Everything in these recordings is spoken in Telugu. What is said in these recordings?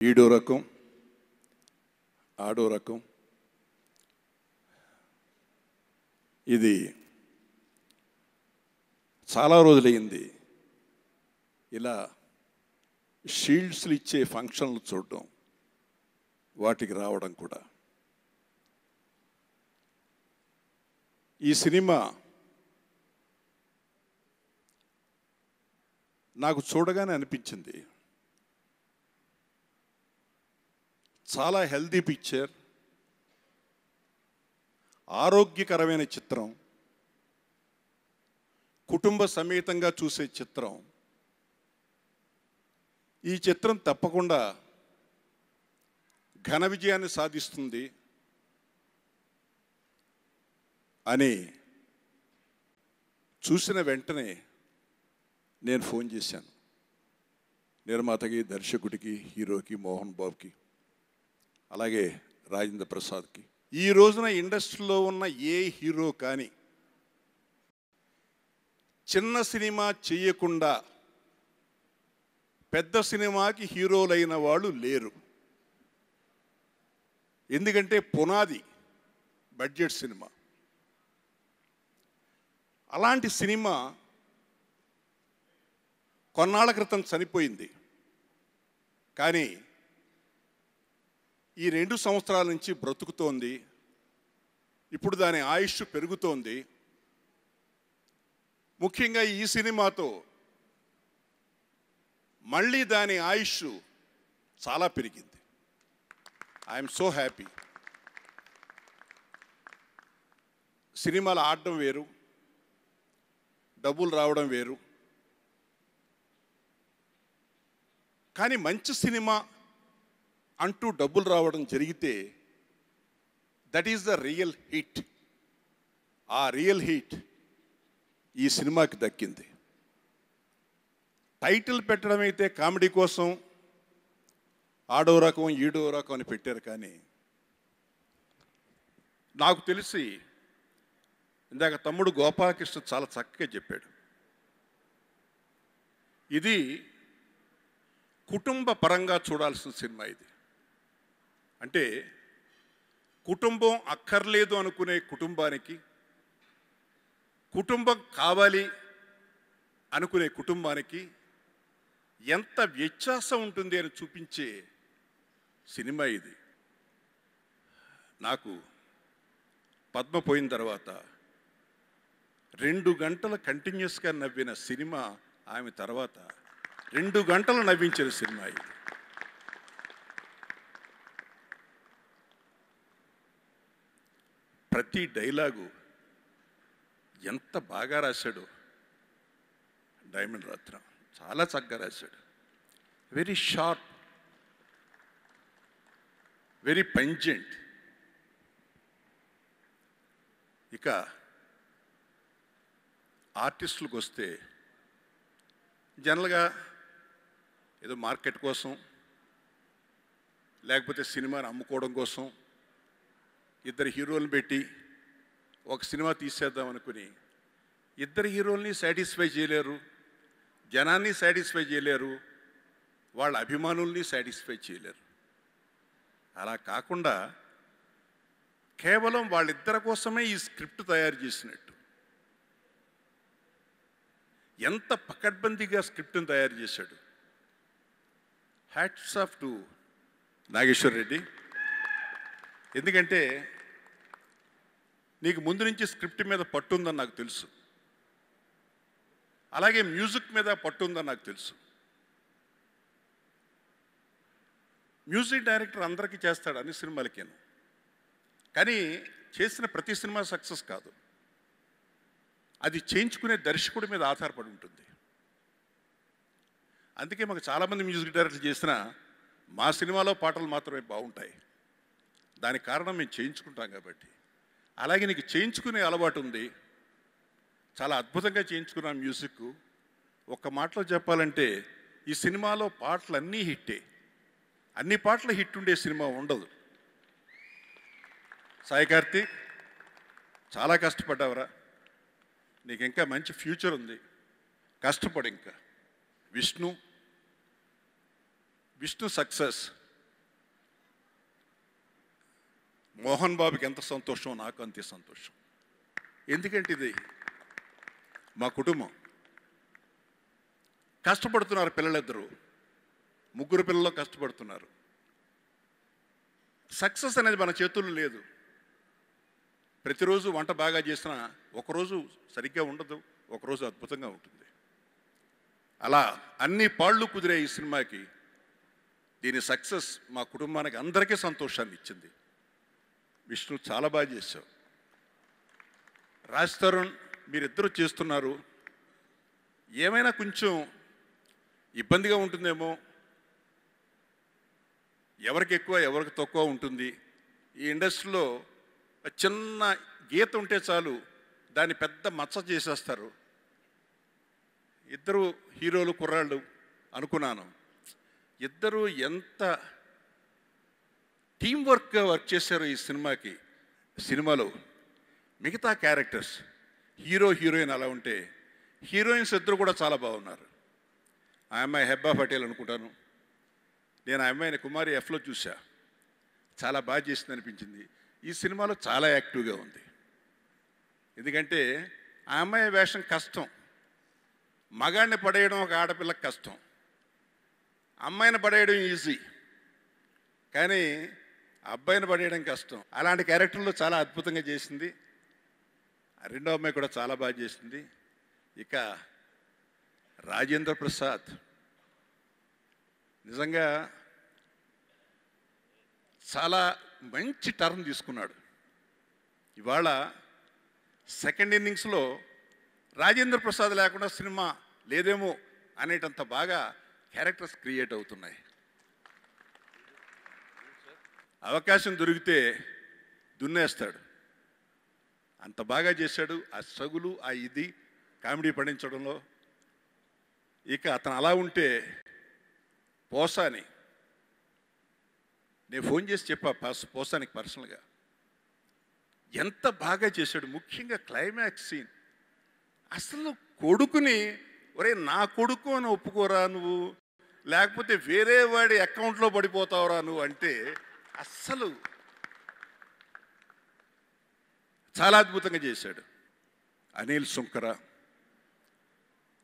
ఈడో రకం ఆడో రకం. ఇది చాలా రోజులైంది ఇలా షీల్డ్స్లు ఇచ్చే ఫంక్షన్లు చూడడం, వాటికి రావడం కూడా. ఈ సినిమా నాకు చూడగానే అనిపించింది, చాలా హెల్దీ పిక్చర్, ఆరోగ్యకరమైన చిత్రం, కుటుంబ సమేతంగా చూసే చిత్రం. ఈ చిత్రం తప్పకుండా ఘన విజయాన్ని సాధిస్తుంది అని చూసిన వెంటనే నేను ఫోన్ చేశాను నిర్మాతకి, దర్శకుడికి, హీరోకి, మోహన్ బాబుకి, అలాగే రాజేంద్ర ప్రసాద్కి. ఈ రోజున ఇండస్ట్రీలో ఉన్న ఏ హీరో కానీ చిన్న సినిమా చేయకుండా పెద్ద సినిమాకి హీరోలైన వాళ్ళు లేరు. ఎందుకంటే పునాది బడ్జెట్ సినిమా. అలాంటి సినిమా కొన్నాళ్ళ క్రితం చనిపోయింది. కానీ ఈ 2 సంవత్సరాల నుంచి బ్రతుకుతోంది. ఇప్పుడు దాని ఆయుష్ పెరుగుతోంది. ముఖ్యంగా ఈ సినిమాతో మళ్ళీ దాని ఆయుష్ చాలా పెరిగింది. I'm so happy. సినిమాలు ఆడడం వేరు, డబ్బులు రావడం వేరు. కానీ మంచి సినిమా అంటూ డబ్బులు రావడం జరిగితే that is the real hit. ఆ రియల్ హిట్ ఈ సినిమాకి దక్కింది. టైటిల్ పెట్టడం అయితే కామెడీ కోసం ఆడో రకం ఈడో రకం అని పెట్టారు. కానీ నాకు తెలిసి ఇందాక తమ్ముడు గోపాలకృష్ణ చాలా చక్కగా చెప్పాడు, ఇది కుటుంబ పరంగా చూడాల్సిన సినిమా. ఇది అంటే కుటుంబం అక్కర్లేదు అనుకునే కుటుంబానికి, కుటుంబం కావాలి అనుకునే కుటుంబానికి ఎంత వ్యత్యాసం ఉంటుంది అని చూపించే సినిమా ఇది. నాకు పద్మ పోయిన తర్వాత 2 గంటలు కంటిన్యూస్గా నవ్విన సినిమా ఆమె తర్వాత 2 గంటలు నవ్వించిన సినిమా ఇది. ప్రతి డైలాగు ఎంత బాగా రాశాడు డైమండ్ రత్నం. చాలా చక్కగా రాశాడు. Very sharp, very pungent. ఇక ఆర్టిస్టులకు వస్తే జనరల్గా ఏదో మార్కెట్ కోసం లేకపోతే సినిమాని అమ్ముకోవడం కోసం 2 హీరోలను పెట్టి ఒక సినిమా తీసేద్దాం అనుకుని 2 హీరోల్ని సాటిస్ఫై చేయలేరు, జనాన్ని సాటిస్ఫై చేయలేరు, వాళ్ళ అభిమానుల్ని సాటిస్ఫై చేయలేరు. అలా కాకుండా కేవలం వాళ్ళిద్దరి కోసమే ఈ స్క్రిప్ట్ తయారు చేసినట్టు, ఎంత పకడ్బందీగా స్క్రిప్ట్ని తయారు చేశాడు. Hats off to Nageshwar Reddy. ఎందుకంటే నీకు ముందు నుంచి స్క్రిప్ట్ మీద పట్టుందని నాకు తెలుసు, అలాగే మ్యూజిక్ మీద పట్టుందని నాకు తెలుసు. మ్యూజిక్ డైరెక్టర్ అందరికీ చేస్తాడు అన్ని సినిమాలకేను, కానీ చేసిన ప్రతి సినిమా సక్సెస్ కాదు. అది చేయించుకునే దర్శకుడి మీద ఆధారపడి ఉంటుంది. అందుకే మాకు చాలామంది మ్యూజిక్ డైరెక్టర్లు చేసిన మా సినిమాలో పాటలు మాత్రమే బాగుంటాయి. దానికి కారణం మేము చేయించుకుంటాం కాబట్టి. అలాగే నీకు చేయించుకునే అలవాటు ఉంది, చాలా అద్భుతంగా చేయించుకున్నాం మ్యూజిక్. ఒక్క మాటలో చెప్పాలంటే ఈ సినిమాలో పాటలన్నీ హిట్టే. అన్ని పాటలు హిట్ ఉండే సినిమా ఉండదు. సాయి కార్తీక్ చాలా కష్టపడ్డావురా, నీకు ఇంకా మంచి ఫ్యూచర్ ఉంది, కష్టపడు ఇంకా. విష్ణు సక్సెస్ మోహన్ బాబుకి ఎంత సంతోషం, నాకు అంతే సంతోషం. ఎందుకంటే ఇది మా కుటుంబం. కష్టపడుతున్నారు పిల్లలిద్దరూ, ముగ్గురు పిల్లలు కష్టపడుతున్నారు. సక్సెస్ అనేది మన చేతుల్లో లేదు. ప్రతిరోజు వంట బాగా చేసినా ఒకరోజు సరిగ్గా ఉండదు, ఒకరోజు అద్భుతంగా ఉంటుంది. అలా అన్ని పాళ్ళు కుదిరే ఈ సినిమాకి, దీని సక్సెస్ మా కుటుంబానికి అందరికీ సంతోషాన్ని ఇచ్చింది. విష్ణు చాలా బాగా చేశావు. రాజ్ తరుణ్ మీరిద్దరూ చేస్తున్నారు. ఏమైనా కొంచెం ఇబ్బందిగా ఉంటుందేమో, ఎవరికి ఎక్కువ ఎవరికి తక్కువ ఉంటుంది. ఈ ఇండస్ట్రీలో చిన్న గీత ఉంటే చాలు దాన్ని పెద్ద మచ్చ చేసేస్తారు. ఇద్దరు హీరోలు కుర్రాళ్ళు అనుకున్నాను. ఇద్దరు ఎంత టీం వర్క్గా వర్క్ చేశారు ఈ సినిమాలో. మిగతా క్యారెక్టర్స్ హీరో హీరోయిన్ అలా ఉంటే, హీరోయిన్స్ ఇద్దరు కూడా చాలా బాగున్నారు. ఆ అమ్మాయి హెబ్బా పటేల్ అనుకుంటాను. నేను ఆ అమ్మాయిని కుమారి ఎఫ్లో చూసా, చాలా బాగా చేసింది అనిపించింది. ఈ సినిమాలో చాలా యాక్టివ్గా ఉంది. ఎందుకంటే ఆ అమ్మాయి వేషం కష్టం. మగాడిని పడేయడం ఒక ఆడపిల్లకి కష్టం, అమ్మాయిని పడేయడం ఈజీ, కానీ అబ్బాయిని పడేయడం కష్టం. అలాంటి క్యారెక్టర్లో చాలా అద్భుతంగా చేసింది. రెండో అమ్మాయి కూడా చాలా బాగా చేసింది. ఇక రాజేంద్ర ప్రసాద్ నిజంగా చాలా మంచి టర్న్ తీసుకున్నాడు. ఇవాళ సెకండ్ ఇన్నింగ్స్లో రాజేంద్ర ప్రసాద్ లేకుండా సినిమా లేదేమో అనేటంత బాగా క్యారెక్టర్స్ క్రియేట్ అవుతున్నాయి. అవకాశం దొరికితే దున్నేస్తాడు, అంత బాగా చేశాడు. ఆ సగులు, ఆ ఇది కామెడీ పండించడంలో. ఇక అతను అలా ఉంటే పోసాని, నేను ఫోన్ చేసి చెప్పా పోసానికి పర్సనల్గా, ఎంత బాగా చేశాడు. ముఖ్యంగా క్లైమాక్స్ సీన్. అసలు కొడుకుని, ఒరే నా కొడుకు అని ఒప్పుకోరా నువ్వు, లేకపోతే వేరే వాడి అకౌంట్లో పడిపోతావురా నువ్వు అంటే అస్సలు చాలా అద్భుతంగా చేశాడు. అనిల్ సుంకర,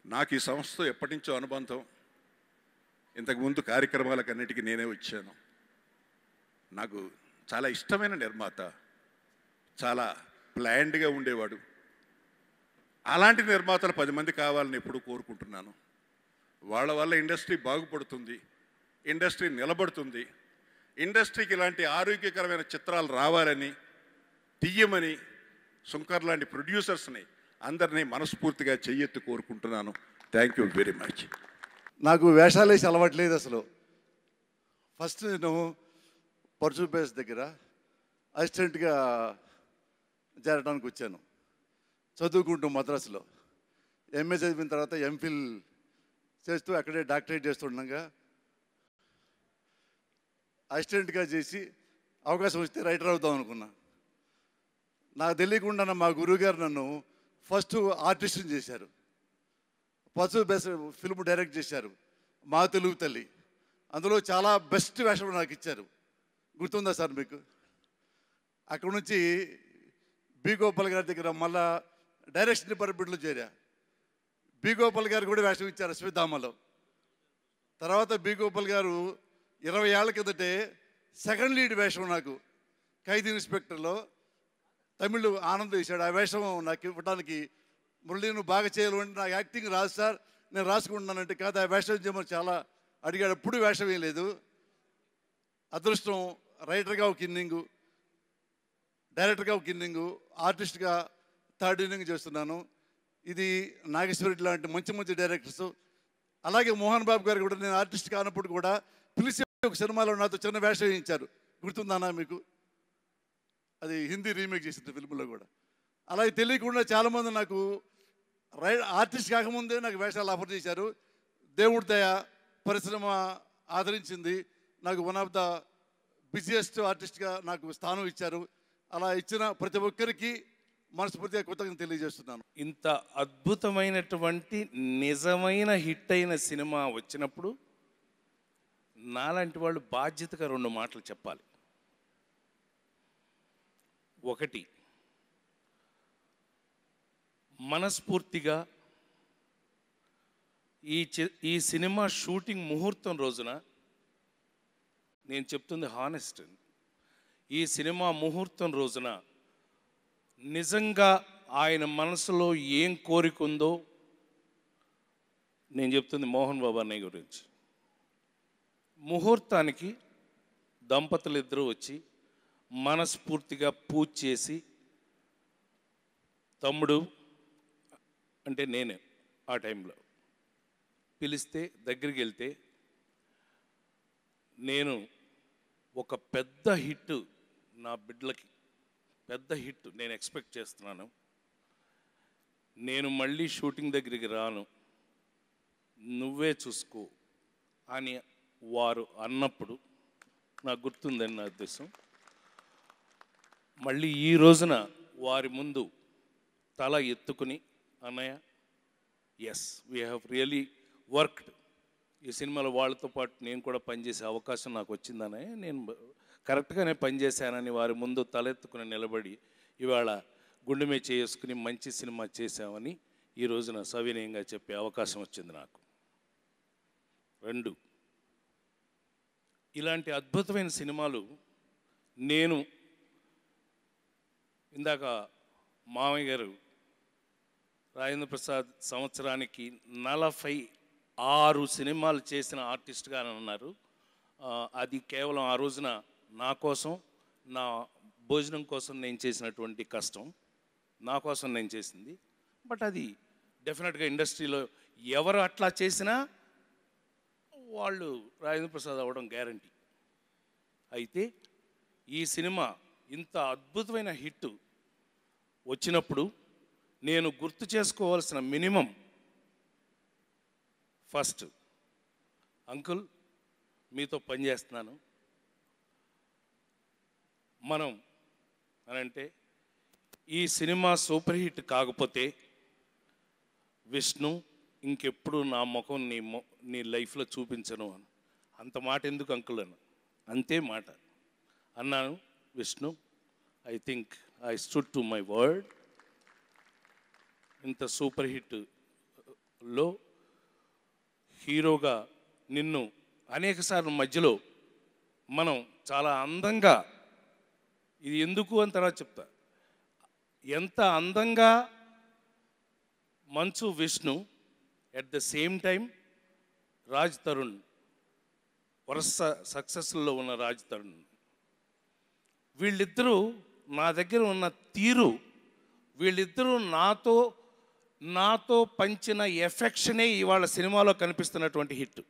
నాకు ఈ సంస్థతో ఎప్పటి నుంచో అనుబంధం. ఇంతకుముందు కార్యక్రమాలకన్నిటికీ నేనే వచ్చాను. నాకు చాలా ఇష్టమైన నిర్మాత, చాలా ప్లాన్డ్గా ఉండేవాడు. అలాంటి నిర్మాతలు 10 మంది కావాలని ఎప్పుడూ కోరుకుంటున్నాను. వాళ్ళ వల్ల ఇండస్ట్రీ బాగుపడుతుంది, ఇండస్ట్రీ నిలబడుతుంది. ఇండస్ట్రీకి ఇలాంటి ఆరోగ్యకరమైన చిత్రాలు రావాలని, తీయమని సుంకర్ లాంటి ప్రొడ్యూసర్స్ని అందరినీ మనస్ఫూర్తిగా చెయ్యెత్తి కోరుకుంటున్నాను. Thank you very much. నాకు వేషాలు వేసి అలవాట్లేదు అసలు. ఫస్ట్ నేను పర్చూ బేస్ దగ్గర అసిస్టెంట్గా చేరడానికి వచ్చాను, చదువుకుంటూ మద్రాసులో. ఎంఏ చదివిన తర్వాత ఎంఫిల్ చేస్తూ అక్కడే డాక్టరేట్ చేస్తుండగా అసిస్టెంట్గా చేసి అవకాశం వస్తే రైటర్ అవుదాం అనుకున్నా. నాకు తెలియకుండా మా గురువుగారు నన్ను ఫస్ట్ ఆర్టిస్ట్ని చేశారు. పర్చూ బేస్ ఫిల్మ్ డైరెక్ట్ చేశారు, మా తెలుగు తల్లి. అందులో చాలా బెస్ట్ వేషం నాకు ఇచ్చారు. గుర్తుందా సార్ మీకు? అక్కడ నుంచి బి గోపాల్ గారి దగ్గర మళ్ళా డైరెక్షన్ డిపార్ట్మెంట్లో చేరా. బి గోపాల్ గారు కూడా వేషం ఇచ్చారు శ్రీధామలో. తర్వాత బి గోపాల్ గారు 20 ఏళ్ల కిందటే సెకండ్ లీడ్ వేషం నాకు ఖైదీ ఇన్స్పెక్టర్లో తమిళ్ ఆనంద్ వేశాడు. ఆ వేషం నాకు ఇవ్వడానికి, మురళి నువ్వు బాగా చేయాలంటే నాకు యాక్టింగ్ రాదు సార్, నేను రాసుకుంటున్నానంటే, కాదు ఆ వేషం చేయమని చాలా అడిగాడు. ఎప్పుడు వేషం వేయలేదు. అదృష్టం, రైటర్గా ఒక ఇన్నింగు, డైరెక్టర్గా ఒక ఇన్నింగు, ఆర్టిస్ట్గా థర్డ్ ఇన్నింగ్ చేస్తున్నాను. ఇది నాగేశ్వరి లాంటి మంచి మంచి డైరెక్టర్స్, అలాగే మోహన్ బాబు గారు కూడా నేను ఆర్టిస్ట్ కానప్పుడు కూడా పిలిచి ఒక సినిమాలో నాతో చిన్న వేషం వేయించారు. గుర్తుందానా మీకు? అది హిందీ రీమేక్ చేసిన ఫిల్మ్లో కూడా. అలాగే తెలియకుండా చాలామంది నాకు ఆర్టిస్ట్ కాకముందే నాకు వేషాలు ఆఫర్ చేశారు. దేవుడి దయ, పరిశ్రమ ఆదరించింది. నాకు వన్ ఆఫ్ ద బిజియెస్ట్ ఆర్టిస్ట్గా నాకు స్థానం ఇచ్చారు. అలా ఇచ్చిన ప్రతి ఒక్కరికి మనస్ఫూర్తిగా కృతజ్ఞతలు తెలియజేస్తున్నాను. ఇంత అద్భుతమైనటువంటి నిజమైన హిట్ అయిన సినిమా వచ్చినప్పుడు నాలాంటి వాళ్ళు బాధ్యతగా 2 మాటలు చెప్పాలి. ఒకటి, మనస్ఫూర్తిగా ఈ సినిమా షూటింగ్ ముహూర్తం రోజున, నేను చెప్తుంది హానెస్ట్, ఈ సినిమా ముహూర్తం రోజున నిజంగా ఆయన మనసులో ఏం కోరిక ఉందో, నేను చెప్తుంది మోహన్ బాబు అన్నయ్య గురించి. ముహూర్తానికి దంపతులు ఇద్దరూ వచ్చి మనస్ఫూర్తిగా పూజ చేసి, తమ్ముడు అంటే నేనే ఆ టైంలో పిలిస్తే దగ్గరికి వెళ్తే, నేను ఒక పెద్ద హిట్ నా బిడ్డలకి, పెద్ద హిట్ నేను ఎక్స్పెక్ట్ చేస్తున్నాను, నేను మళ్ళీ షూటింగ్ దగ్గరికి రాను, నువ్వే చూసుకో అని వారు అన్నప్పుడు నాకు గుర్తుందని నా ఉద్దేశం. మళ్ళీ ఈ రోజున వారి ముందు తల ఎత్తుకుని, అన్నయ్య as we have really worked, ఈ సినిమాలో వాళ్ళతో పాటు నేను కూడా పనిచేసే అవకాశం నాకు వచ్చిందన్నయ్య, నేను కరెక్ట్గానే పనిచేశానని వారి ముందు తలెత్తుకుని నిలబడి ఇవాళ గుండె మీద చేసుకుని మంచి సినిమా చేశామని ఈ రోజున సవినయంగా చెప్పే అవకాశం వచ్చింది నాకు. 2, ఇలాంటి అద్భుతమైన సినిమాలు నేను ఇందాక మామయ్య గారు రాజేంద్ర ప్రసాద్ సంవత్సరానికి 46 సినిమాలు చేసిన ఆర్టిస్ట్గా ఉన్నారు. అది కేవలం ఆ రోజున నా కోసం, నా భోజనం కోసం నేను చేసినటువంటి కష్టం, నా కోసం నేను చేసింది. బట్ అది డెఫినెట్గా ఇండస్ట్రీలో ఎవరు అట్లా చేసినా వాళ్ళు రాజేంద్ర ప్రసాద్ అవ్వడం గ్యారంటీ. అయితే ఈ సినిమా ఇంత అద్భుతమైన హిట్ వచ్చినప్పుడు నేను గుర్తు చేసుకోవాల్సిన మినిమం, ఫస్ట్ అంకుల్ మీతో పనిచేస్తున్నాను మనం అని అంటే, ఈ సినిమా సూపర్ హిట్ కాకపోతే విష్ణు ఇంకెప్పుడు నా ముఖం నీ లైఫ్లో చూపించను అని. అంత మాట ఎందుకు అంకుల్ అని, అంతే మాట అన్నాను. Vishnu, I think I stood to my word. ఇంత సూపర్ హిట్లో హీరోగా నిన్ను అనేకసార్లు మధ్యలో మనం చాలా అందంగా, ఇది ఎందుకు అని తర్వాత చెప్తా, ఎంత అందంగా Manchu Vishnu, at the same time Raj Tarun, వరుస సక్సెస్లో ఉన్న రాజ్ తరుణ్, వీళ్ళిద్దరూ నా దగ్గర ఉన్న తీరు, వీళ్ళిద్దరూ నాతో పంచిన ఎఫెక్షనే ఇవాళ సినిమాలో కనిపిస్తున్నటువంటి హిట్.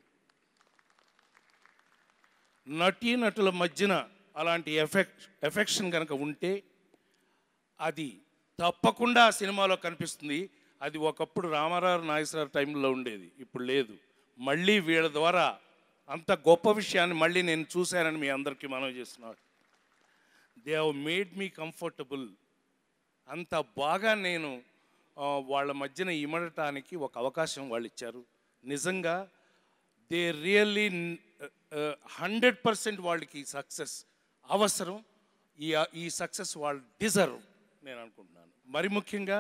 నటీనటుల మధ్యన అలాంటి ఎఫెక్షన్ కనుక ఉంటే అది తప్పకుండా ఆ సినిమాలో కనిపిస్తుంది. అది ఒకప్పుడు రామారావు నాగేశ్వరరావు టైంలో ఉండేది, ఇప్పుడు లేదు. మళ్ళీ వీళ్ళ ద్వారా అంత గొప్ప విషయాన్ని మళ్ళీ నేను చూశానని మీ అందరికీ మనవి చేస్తున్నాను. They have made me comfortable. అంత బాగా నేను వాళ్ళ మధ్యన ఇమడటానికి ఒక అవకాశం వాళ్ళు ఇచ్చారు. నిజంగా దే రియల్లీ 100% వాళ్ళకి సక్సెస్ అవసరం. ఈ సక్సెస్ వాళ్ళు డిజర్వ్ నేను అనుకుంటున్నాను. మరి ముఖ్యంగా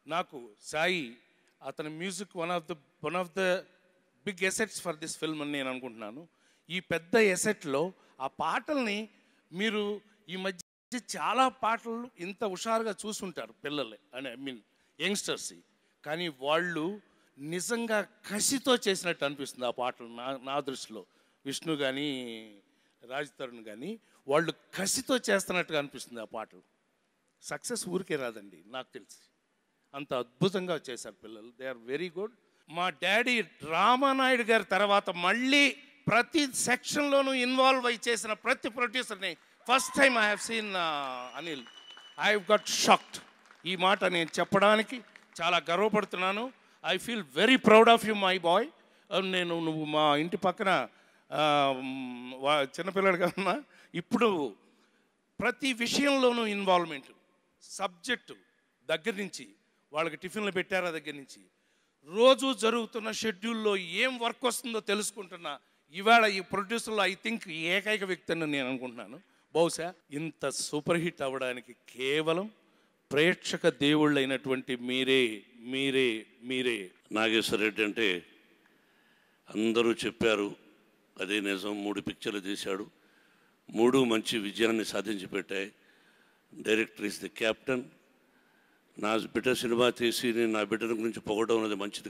నాకు సాయి, అతని music one of the big assets for this film అని నేను అనుకుంటున్నాను. ఈ పెద్ద ఎసెట్లో ఆ పాటల్ని మీరు ఈ మధ్య చాలా పాటలు ఇంత హుషారుగా చూసుంటారు పిల్లలు, ఐ మీన్ యంగ్స్టర్స్, కానీ వాళ్ళు నిజంగా కసితో చేసినట్టు అనిపిస్తుంది ఆ పాటలు. నా దృష్టిలో విష్ణు కానీ రాజ్ తరుణ్ కానీ వాళ్ళు కసితో చేస్తున్నట్టుగా అనిపిస్తుంది ఆ పాటలు. సక్సెస్ ఊరికే రాదండి, నాకు తెలిసి అంత అద్భుతంగా చేశారు పిల్లలు. They are very good. మా డాడీ రామానాయుడు గారి తర్వాత మళ్ళీ ప్రతి సెక్షన్లోనూ ఇన్వాల్వ్ అయి చేసిన ప్రతి ప్రొడ్యూసర్ని first time I have seen Anil. I have got shocked. ఈ మాట నేను చెప్పడానికి చాలా గర్వపడుతున్నాను. I feel very proud of you my boy. నువ్వు మా ఇంటి పక్కన చిన్నపిల్లడిగా ఉన్నా, ఇప్పుడు ప్రతి విషయంలోనూ ఇన్వాల్వ్మెంట్, సబ్జెక్టు దగ్గర నుంచి, వాళ్ళకి టిఫిన్లు పెట్టారా దగ్గర నుంచి, రోజు జరుగుతున్న షెడ్యూల్లో ఏం వర్క్ వస్తుందో తెలుసుకుంటున్నా. ఇవాళ ఈ ప్రొడ్యూసర్లో ఐ థింక్ ఏకైక వ్యక్తి అని నేను అనుకుంటున్నాను. బహుశా ఇంత సూపర్ హిట్ అవ్వడానికి కేవలం ప్రేక్షక దేవుళ్ళైనటువంటి మీరే మీరే మీరే. నాగేశ్వర రెడ్డి అంటే అందరూ చెప్పారు, అదే నిజం. 3 పిక్చర్లు తీశాడు, 3 మంచి విజయాన్ని సాధించి పెట్టాయి. Director is the captain. నా బిడ్డ సినిమా తీసి నేను నా బిడ్డల గురించి పొగడం అనేది మంచిది